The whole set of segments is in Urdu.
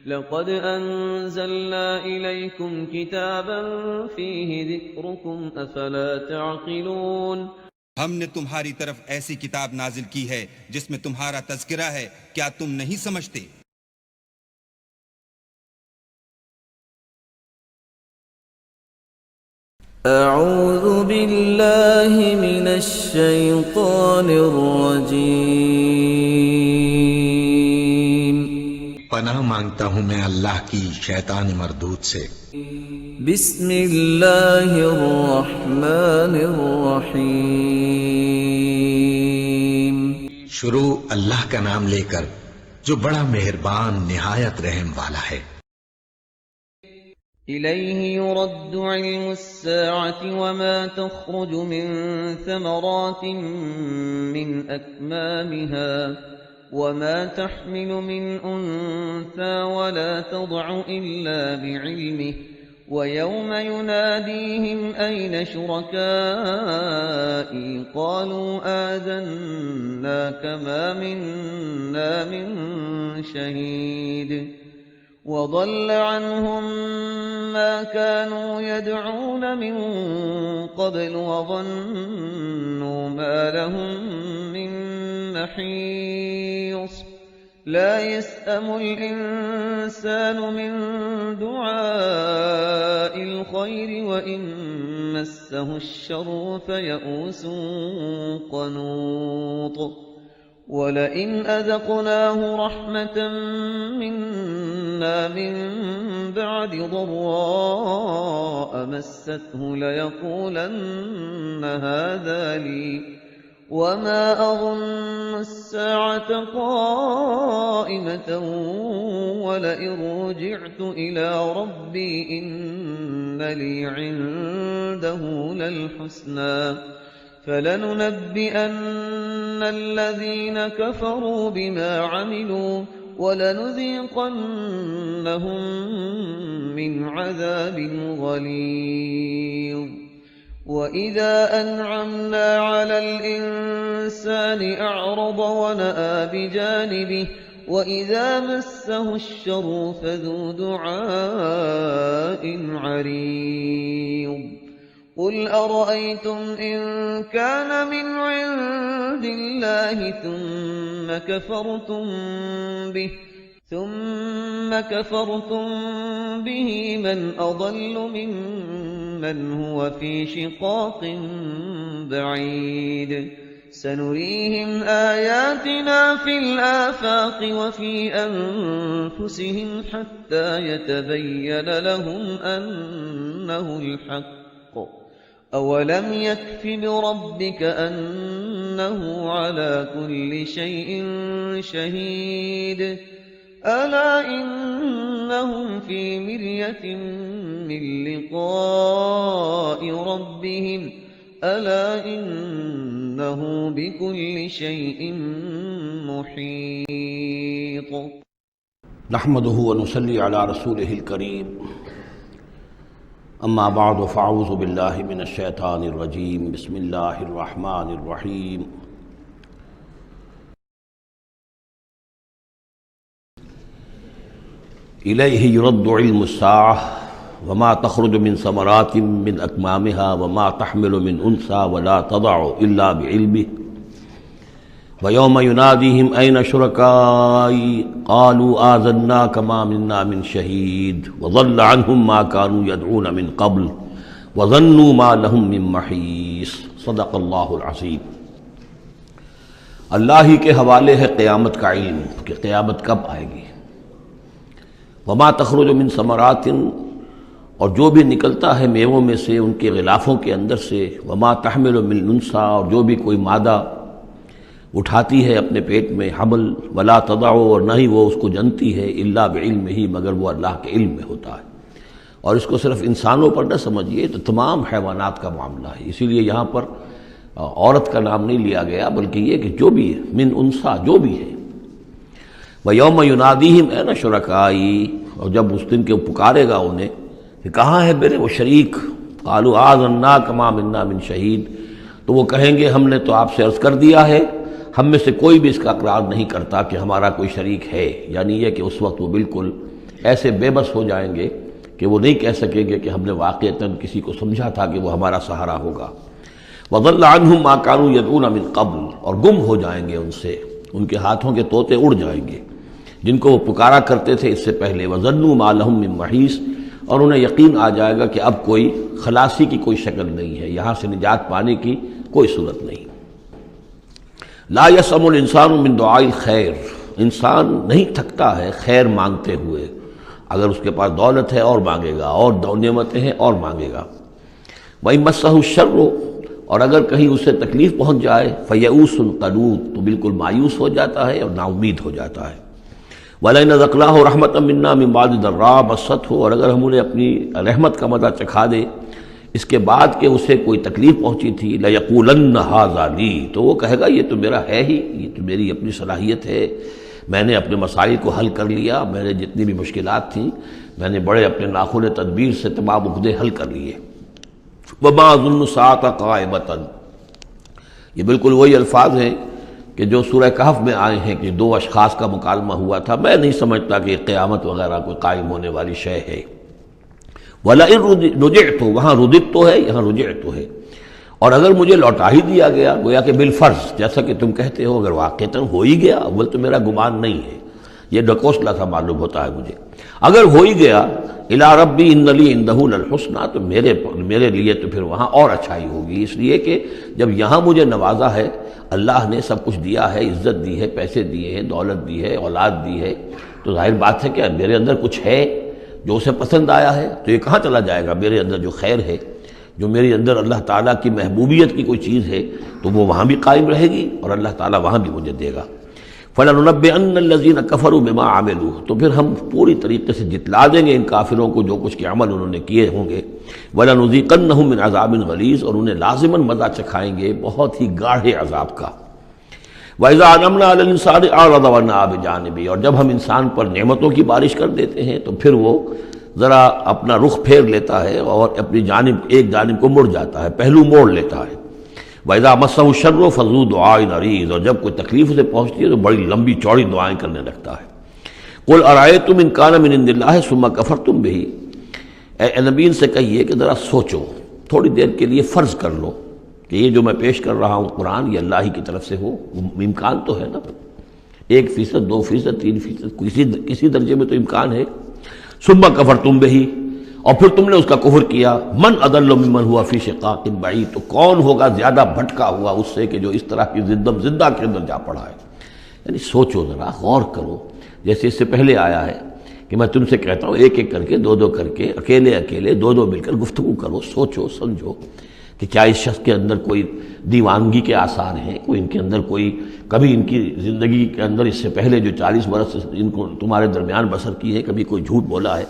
لقد أنزلنا إليكم كتابا فيه ذكركم أفلا تعقلون ہم نے تمہاری طرف ایسی کتاب نازل کی ہے جس میں تمہارا تذکرہ ہے، کیا تم نہیں سمجھتے؟ اعوذ باللہ من الشیطان الرجیم، پناہ مانگتا ہوں میں اللہ کی شیطان مردود سے۔ بسم اللہ الرحمن الرحیم، شروع اللہ کا نام لے کر جو بڑا مہربان نہایت رحم والا ہے۔ إليه يرد علم الساعة وما تخرج من ثمرات من أكمامها وما تحمل من أنثى ولا تضع إلا بعلمه ويوم يناديهم أين شركائي قالوا آذناك ما منا من شهيد وضل عنهم ما كانوا يدعون من قبل وظنوا ما لهم من محيص لا يسأم الإنسان من دعاء الخير وإن مسه الشر فيئوس قنوط وَلَئِنْ أَذَقْنَاهُ رَحْمَةً مِنَّا مِنْ بَعْدِ ضَرَّاءَ مَسَّتْهُ لَيَقُولَنَّ هَذَا لِي وَمَا أَظُنُّ السَّاعَةَ قَائِمَةً وَلَئِنْ رُجِعْتُ إِلَى رَبِّي إِنَّ لِي عِنْدَهُ لَلْحُسْنَى فَلَنُنَبِّئَنَّ الَّذِينَ كَفَرُوا بِمَا عَمِلُوا وَلَنُذِيقَنَّهُم مِّنْ عَذَابٍ غَلِيظٍ وَإِذَا أَنْعَمْنَا عَلَى الْإِنسَانِ أَعْرَضَ وَنَأَىٰ بِجَانِبِهِ وَإِذَا مَسَّهُ الشَّرُّ فَذُو دُعَاءٍ عَرِيضٍ قل أرأيتم إن كان من عند الله ثم كفرتم به من أضل ممن هو في شقاق بعيد سنريهم آياتنا في الآفاق وفي أنفسهم حتى يتبين لهم أنه الحق أولم يكف بربك أنه على كل شيء شهيد ألا إنهم في مرية من لقاء ربهم ألا إنه بكل شيء محيط نحمده ونصلي على رسوله الكريم اما بعد فاعوذ باللہ من الشیطان الرجیم بسم اللہ الرحمن الرحیم الیہ یرد علم الساعة وما تخرج من ثمرات من اکمامها وما تحمل من انثى ولا تضع الا بعلمه ويوم يناديهم أين شركائي قالوا آذناك ما منا من شهيد وضل عنهم ما كانوا يدعون من قبل وظنوا ما لهم من محيص صدق اللہ العظیم۔ اللہ ہی کے حوالے ہے قیامت کا علم کہ قیامت کب آئے گی۔ وما تخرج من ثمرات، اور جو بھی نکلتا ہے میووں میں سے ان کے غلافوں کے اندر سے، وما تحمل من انثى، اور جو بھی کوئی مادہ اٹھاتی ہے اپنے پیٹ میں حمل، ولا تضع، اور نہ ہی وہ اس کو جنتی ہے، الا بعلم ہی، مگر وہ اللہ کے علم میں ہوتا ہے۔ اور اس کو صرف انسانوں پر نہ سمجھیے، تو تمام حیوانات کا معاملہ ہے۔ اسی لیے یہاں پر عورت کا نام نہیں لیا گیا، بلکہ یہ کہ جو بھی ہے، من انثى، جو بھی ہے۔ وَيَوْمَ يُنَادِيهِمْ أَيْنَ شُرَكَائِي، اور جب اس دن کے پکارے گا انہیں کہ کہاں ہے میرے وہ شریک، قَالُوا آذَنَّاكَ مَا مِنَّا مِن شَهِيدٍ، تو وہ کہیں گے ہم نے تو آپ سے عرض کر دیا ہے، ہم میں سے کوئی بھی اس کا اقرار نہیں کرتا کہ ہمارا کوئی شریک ہے، یعنی یہ کہ اس وقت وہ بالکل ایسے بے بس ہو جائیں گے کہ وہ نہیں کہہ سکیں گے کہ ہم نے واقعتاً کسی کو سمجھا تھا کہ وہ ہمارا سہارا ہوگا۔ وَضَلَّ عَنْهُمْ مَا كَانُوا يَدْعُونَ مِن قَبْلُ، اور گم ہو جائیں گے ان سے، ان کے ہاتھوں کے طوطے اڑ جائیں گے جن کو وہ پکارا کرتے تھے اس سے پہلے۔ وَظَنُّوا مَا لَهُم مِّن مَّحِيصٍ، اور انہیں یقین آ جائے گا کہ اب کوئی خلاصی کی کوئی شکل نہیں ہے، یہاں سے نجات پانے کی کوئی صورت نہیں۔ لا يسأم الانسان من دعاء الخیر، انسان نہیں تھکتا ہے خیر مانگتے ہوئے، اگر اس کے پاس دولت ہے اور مانگے گا، اور نعمتیں ہیں اور مانگے گا۔ وَإِن مَسَّهُ الشَّرُّ، اور اگر کہیں اسے تکلیف پہنچ جائے، فَيَئُوسٌ قَنُوطٌ، تو بالکل مایوس ہو جاتا ہے اور نا امید ہو جاتا ہے۔ وَلَئِنْ أَذَقْنَاهُ رَحْمَةً مِنَّا مِن بَعْدِ ضَرَّاءَ مَسَّتْهُ، اور اگر ہم انہیں اپنی رحمت کا مزہ چکھا دے اس کے بعد کہ اسے کوئی تکلیف پہنچی تھی، لَيَقُولَنَّ هَٰذَا لِي، تو وہ کہے گا یہ تو میرا ہے ہی، یہ تو میری اپنی صلاحیت ہے، میں نے اپنے مسائل کو حل کر لیا، میں نے جتنی بھی مشکلات تھیں میں نے بڑے اپنے ناخن تدبیر سے تمام عقدے حل کر لیے۔ وَمَا أَظُنُّ السَّاعَةَ قَائِمَةً، یہ بالکل وہی الفاظ ہیں کہ جو سورہ کہف میں آئے ہیں کہ دو اشخاص کا مکالمہ ہوا تھا، میں نہیں سمجھتا کہ قیامت وغیرہ کوئی قائم ہونے والی شے ہے۔ وَلَئِن رُجِعْتُ، وہاں رُدِدْتُ ہے، یہاں رُجِعْتُ ہے، اور اگر مجھے لوٹا ہی دیا گیا، گویا کہ بالفرض، جیسا کہ تم کہتے ہو، اگر واقعتاً ہو ہی گیا، اول تو میرا گمان نہیں ہے، یہ ڈکوسلا سا معلوم ہوتا ہے مجھے، اگر ہو ہی گیا، اِلَىٰ رَبِّي إِنَّ لِي عِندَهُ لَلْحُسْنَىٰ، تو میرے لیے تو پھر وہاں اور اچھائی ہوگی، اس لیے کہ جب یہاں مجھے نوازا ہے، اللہ نے سب کچھ دیا ہے، عزت دی ہے، پیسے دیے ہیں، دولت دی ہے، اولاد دی ہے، تو ظاہر بات ہے کہ میرے اندر کچھ ہے جو اسے پسند آیا ہے، تو یہ کہاں چلا جائے گا؟ میرے اندر جو خیر ہے، جو میرے اندر اللہ تعالیٰ کی محبوبیت کی کوئی چیز ہے، تو وہ وہاں بھی قائم رہے گی اور اللہ تعالیٰ وہاں بھی مجھے دے گا۔ فَلَنُنَبِّئَنَّ الَّذِينَ كَفَرُوا بِمَا عَمِلُوا، تو پھر ہم پوری طریقے سے جتلا دیں گے ان کافروں کو جو کچھ کے عمل انہوں نے کیے ہوں گے۔ وَلَنُذِيقَنَّهُم مِّنْ عَذَابٍ غَلِيظٍ، اور انہیں لازماً مزہ چکھائیں گے بہت ہی گاڑھے عذاب کا۔ وَإِذَا أَنْعَمْنَا عَلَى الْإِنسَانِ أَعْرَضَ وَنَأَىٰ بِجَانِبِهِ، اور جب ہم انسان پر نعمتوں کی بارش کر دیتے ہیں تو پھر وہ ذرا اپنا رخ پھیر لیتا ہے اور اپنی جانب ایک جانب کو مڑ جاتا ہے، پہلو موڑ لیتا ہے۔ وَإِذَا مَسَّهُ الشَّرُّ فَذُو دُعَاءٍ عَرِيضٍ، اور جب کوئی تکلیف اسے پہنچتی ہے تو بڑی لمبی چوڑی دعائیں کرنے لگتا ہے۔ قُلْ أَرَأَيْتُمْ إِنْ كَانَ مِنْ عِنْدِ اللَّهِ ثُمَّ كَفَرْتُمْ بِهِ، اے نبی ان سے کہیے کہ ذرا سوچو، تھوڑی دیر کے لیے فرض کر لو کہ یہ جو میں پیش کر رہا ہوں قرآن یہ اللہ ہی کی طرف سے ہو، امکان تو ہے نا، 1%، 2%، 3%، کسی درجے میں تو امکان ہے۔ ثُمَّ كَفَرْتُمْ بِهِ، اور پھر تم نے اس کا کفر کیا۔ من اضل ممن ہوا فی شقاق بعید، تو کون ہوگا زیادہ بھٹکا ہوا اس سے کہ جو اس طرح کی زدہ کے اندر جا پڑا ہے۔ یعنی سوچو ذرا، غور کرو، جیسے اس سے پہلے آیا ہے کہ میں تم سے کہتا ہوں ایک ایک کر کے، دو دو کر کے، اکیلے اکیلے، دو دو مل کر گفتگو کرو، سوچو سمجھو کہ کیا اس شخص کے اندر کوئی دیوانگی کے آثار ہیں، کوئی ان کے اندر کوئی کبھی ان کی زندگی کے اندر اس سے پہلے جو 40 برس ان کو تمہارے درمیان بسر کی ہے کبھی کوئی جھوٹ بولا ہے۔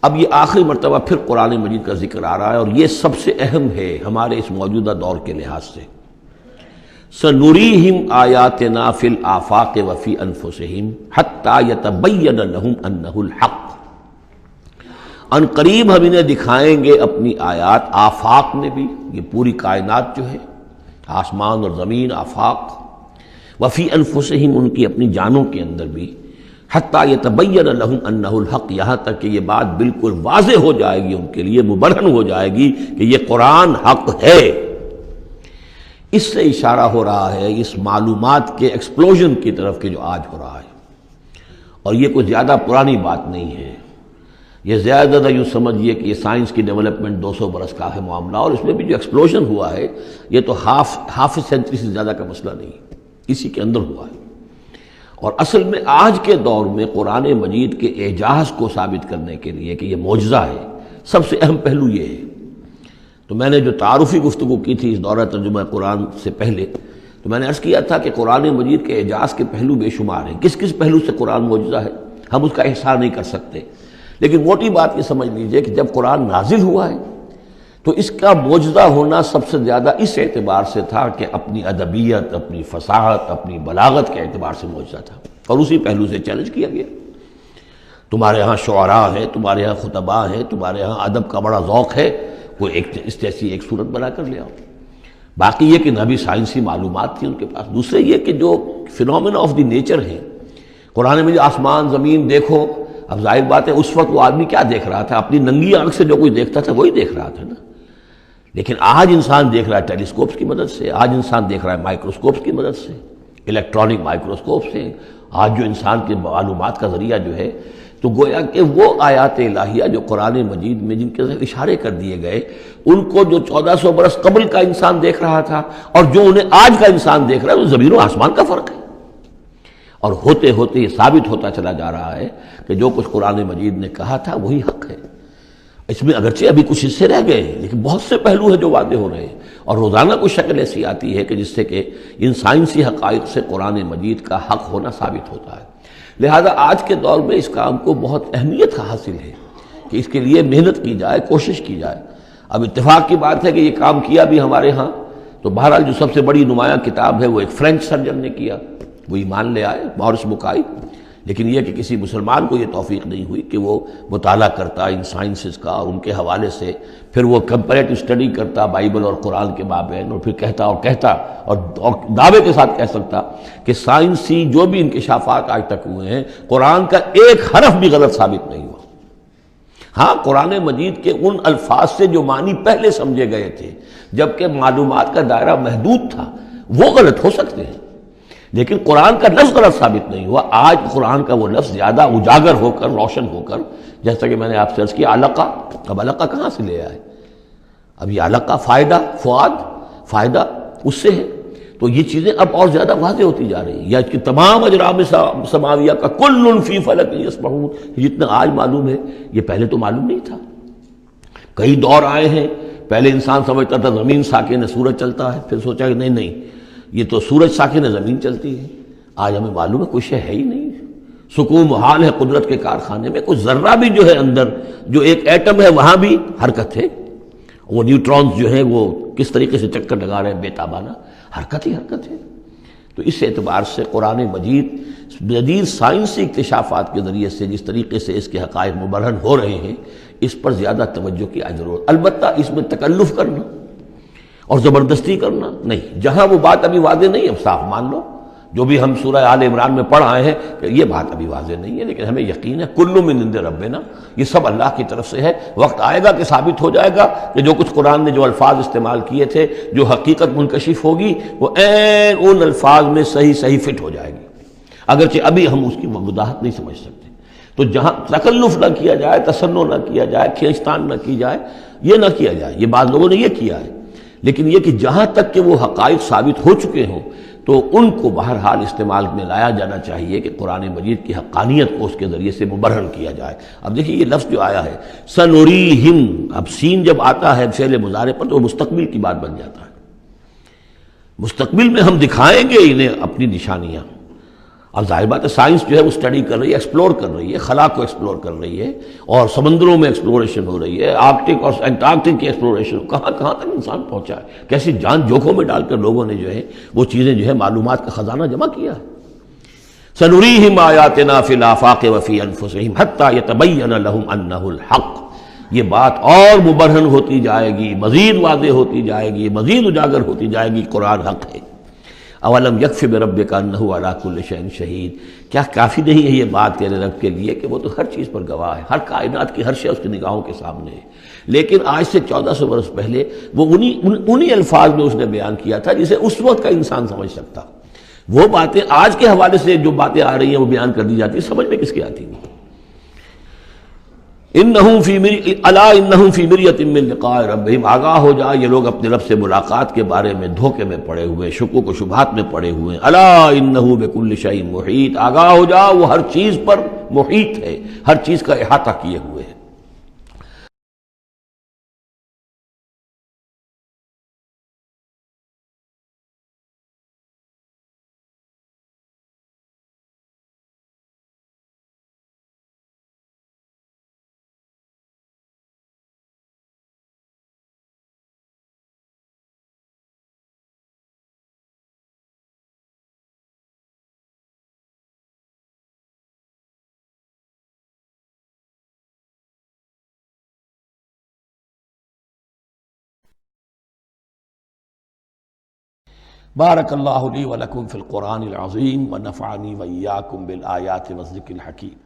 اب یہ آخری مرتبہ پھر قرآن مجید کا ذکر آ رہا ہے، اور یہ سب سے اہم ہے ہمارے اس موجودہ دور کے لحاظ سے۔ سَنُرِيهِمْ آيَاتِنَا فِي الْآفَاقِ وَفِي أَنفُسِهِمْ حَتَّى يَتَبَيَّنَ لَهُمْ أَنَّهُ الْحَقُّ، ان قریب ہم انہیں دکھائیں گے اپنی آیات، آفاق میں بھی، یہ پوری کائنات جو ہے، آسمان اور زمین، آفاق، وفی انفسہم، ان کی اپنی جانوں کے اندر بھی، حتیٰ یتبین لہم انہ الحق، یہاں تک کہ یہ بات بالکل واضح ہو جائے گی ان کے لیے، مبرہن ہو جائے گی کہ یہ قرآن حق ہے۔ اس سے اشارہ ہو رہا ہے اس معلومات کے ایکسپلوژن کی طرف کہ جو آج ہو رہا ہے، اور یہ کوئی زیادہ پرانی بات نہیں ہے، یہ زیادہ یوں سمجھیے کہ یہ سائنس کی ڈیولپمنٹ 200 برس کا ہے معاملہ، اور اس میں بھی جو ایکسپلوژن ہوا ہے یہ تو ہاف سینچری سے زیادہ کا مسئلہ نہیں، اسی کے اندر ہوا ہے۔ اور اصل میں آج کے دور میں قرآن مجید کے اعجاز کو ثابت کرنے کے لیے کہ یہ معجزہ ہے، سب سے اہم پہلو یہ ہے۔ تو میں نے جو تعارفی گفتگو کی تھی اس دورہ ترجمہ قرآن سے پہلے، تو میں نے عرض کیا تھا کہ قرآن مجید کے اعجاز کے پہلو بے شمار ہیں، کس کس پہلو سے قرآن معجزہ ہے ہم اس کا احصاء نہیں کر سکتے، لیکن موٹی بات یہ سمجھ لیجئے کہ جب قرآن نازل ہوا ہے تو اس کا معجزہ ہونا سب سے زیادہ اس اعتبار سے تھا کہ اپنی ادبیت، اپنی فصاحت، اپنی بلاغت کے اعتبار سے معجزہ تھا، اور اسی پہلو سے چیلنج کیا گیا۔ تمہارے ہاں شعراء ہیں، تمہارے ہاں خطباء ہیں، تمہارے ہاں ادب کا بڑا ذوق ہے، کوئی اس جیسی ایک صورت بنا کر لے آؤ۔ باقی یہ کہ نہ بھی سائنسی معلومات تھی ان کے پاس، دوسرے یہ کہ جو فینومینا آف دی نیچر ہیں، قرآن میں آسمان زمین دیکھو، اب ظاہر بات ہے اس وقت وہ آدمی کیا دیکھ رہا تھا؟ اپنی ننگی آنکھ سے جو کوئی دیکھتا تھا وہی دیکھ رہا تھا نا. لیکن آج انسان دیکھ رہا ہے ٹیلیسکوپس کی مدد سے، آج انسان دیکھ رہا ہے مائکروسکوپس کی مدد سے، الیکٹرانک مائکروسکوپ سے. آج جو انسان کے معلومات کا ذریعہ جو ہے، تو گویا کہ وہ آیات الہیہ جو قرآن مجید میں جن کے اشارے کر دیے گئے، ان کو جو 1400 برس قبل کا انسان دیکھ رہا تھا اور جو انہیں آج کا انسان دیکھ رہا ہے، وہ زمین و آسمان کا فرق ہے. اور ہوتے ہوتے یہ ثابت ہوتا چلا جا رہا ہے کہ جو کچھ قرآن مجید نے کہا تھا وہی حق ہے. اس میں اگرچہ ابھی کچھ حصے رہ گئے ہیں، لیکن بہت سے پہلو ہیں جو واضح ہو رہے ہیں، اور روزانہ کوئی شکل ایسی آتی ہے کہ جس سے کہ ان سائنسی حقائق سے قرآن مجید کا حق ہونا ثابت ہوتا ہے. لہذا آج کے دور میں اس کام کو بہت اہمیت حاصل ہے کہ اس کے لیے محنت کی جائے، کوشش کی جائے. اب اتفاق کی بات ہے کہ یہ کام کیا بھی ہمارے ہاں، تو بہرحال جو سب سے بڑی نمایاں کتاب ہے وہ ایک فرینچ سرجن نے کیا، وہ ایمان لے آئے، مورس بکائی. لیکن یہ کہ کسی مسلمان کو یہ توفیق نہیں ہوئی کہ وہ مطالعہ کرتا ان سائنسز کا اور ان کے حوالے سے پھر وہ کمپیریٹو اسٹڈی کرتا بائبل اور قرآن کے مابین، اور پھر کہتا اور دعوے کے ساتھ کہہ سکتا کہ سائنسی جو بھی انکشافات آج تک ہوئے ہیں قرآن کا ایک حرف بھی غلط ثابت نہیں ہوا. ہاں، قرآن مجید کے ان الفاظ سے جو معنی پہلے سمجھے گئے تھے جبکہ معلومات کا دائرہ محدود تھا وہ غلط ہو سکتے ہیں، لیکن قرآن کا لفظ غلط ثابت نہیں ہوا. آج قرآن کا وہ لفظ زیادہ اجاگر ہو کر، روشن ہو کر، جیسا کہ میں نے آپ سے عرض کیا علقہ. اب علقہ کہاں سے لے آئے؟ اب یہ علقہ فائدہ، فؤاد، فائدہ اس سے ہے. تو یہ چیزیں اب اور زیادہ واضح ہوتی جا رہی ہیں. یا کہ تمام اجرام سماویہ کا کل فی فلک یسبحون، جتنا آج معلوم ہے یہ پہلے تو معلوم نہیں تھا. کئی دور آئے ہیں، پہلے انسان سمجھتا تھا زمین ساکن ہے، سورج چلتا ہے، پھر سوچا کہ نہیں یہ تو سورج ساکن ہے، زمین چلتی ہے. آج ہمیں معلوم ہے کوئی شے ہے ہی نہیں، سکون محال ہے قدرت کے کارخانے میں. کوئی ذرہ بھی جو ہے اندر، جو ایک ایٹم ہے وہاں بھی حرکت ہے. وہ نیوٹرونز جو ہیں وہ کس طریقے سے چکر لگا رہے ہیں بے تابانہ، حرکت ہی حرکت ہے. تو اس اعتبار سے قرآن مجید جدید سائنسی اکتشافات کے ذریعے سے جس طریقے سے اس کے حقائق مبرہن ہو رہے ہیں، اس پر زیادہ توجہ کی ضرورت. البتہ اس میں تکلف کرنا اور زبردستی کرنا نہیں. جہاں وہ بات ابھی واضح نہیں، اب صاف مان لو. جو بھی ہم سورہ آل عمران میں پڑھ آئے ہیں کہ یہ بات ابھی واضح نہیں ہے، لیکن ہمیں یقین ہے کل من عند ربنا، یہ سب اللہ کی طرف سے ہے. وقت آئے گا کہ ثابت ہو جائے گا کہ جو کچھ قرآن نے جو الفاظ استعمال کیے تھے، جو حقیقت منکشف ہوگی وہ عین ان الفاظ میں صحیح فٹ ہو جائے گی، اگرچہ ابھی ہم اس کی وضاحت نہیں سمجھ سکتے. تو جہاں تکلف نہ کیا جائے، تسنع نہ کیا جائے، کھینچتان نہ کی جائے، یہ نہ کیا جائے. یہ بعض لوگوں نے یہ کیا ہے، لیکن یہ کہ جہاں تک کہ وہ حقائق ثابت ہو چکے ہوں تو ان کو بہرحال استعمال میں لایا جانا چاہیے کہ قرآن مجید کی حقانیت کو اس کے ذریعے سے مبرہن کیا جائے. اب دیکھیے یہ لفظ جو آیا ہے سنوریہم، اب سین جب آتا ہے فعل مضارع پر تو وہ مستقبل کی بات بن جاتا ہے. مستقبل میں ہم دکھائیں گے انہیں اپنی نشانیاں. اب ظاہر بات ہے سائنس جو ہے وہ اسٹڈی کر رہی ہے، ایکسپلور کر رہی ہے، خلا کو ایکسپلور کر رہی ہے، اور سمندروں میں ایکسپلوریشن ہو رہی ہے، آرکٹک اور انٹارکٹک کی ایکسپلوریشن. کہاں تک انسان پہنچا ہے، کیسی جان جوکھوں میں ڈال کر لوگوں نے جو ہے وہ چیزیں جو ہے معلومات کا خزانہ جمع کیا ہے. سنریہم آیاتنا فی الآفاق وفی انفسہم حتی یتبین لہم انہ الحق. یہ بات اور مبرہن ہوتی جائے گی، مزید واضح ہوتی جائے گی، مزید اجاگر ہوتی جائے گی قرآن حق ہے. اولم یکفی بربک انہ علی کل شیء شہید، کیا کافی نہیں ہے یہ بات تیرے رب کے لیے کہ وہ تو ہر چیز پر گواہ ہے، ہر کائنات کی ہر شے اس کی نگاہوں کے سامنے ہے. لیکن آج سے 1400 برس پہلے وہ انہی الفاظ میں اس نے بیان کیا تھا جسے اس وقت کا انسان سمجھ سکتا. وہ باتیں آج کے حوالے سے جو باتیں آ رہی ہیں وہ بیان کر دی جاتی ہیں، سمجھ میں کس کی آتی ہیں. انہم فی مریۃ من لقاء ربہم، آگاہ ہو جا یہ لوگ اپنے رب سے ملاقات کے بارے میں دھوکے میں پڑے ہوئے، شکوک و شبہات میں پڑے ہوئے. الا انہ بکل شیء محیط، آگاہ ہو جا وہ ہر چیز پر محیط ہے، ہر چیز کا احاطہ کیے ہوئے ہے. بارک اللہ لی ولکم فی القرآن العظیم ونفعنی وإیاکم بالآیات والذکر الحکیم.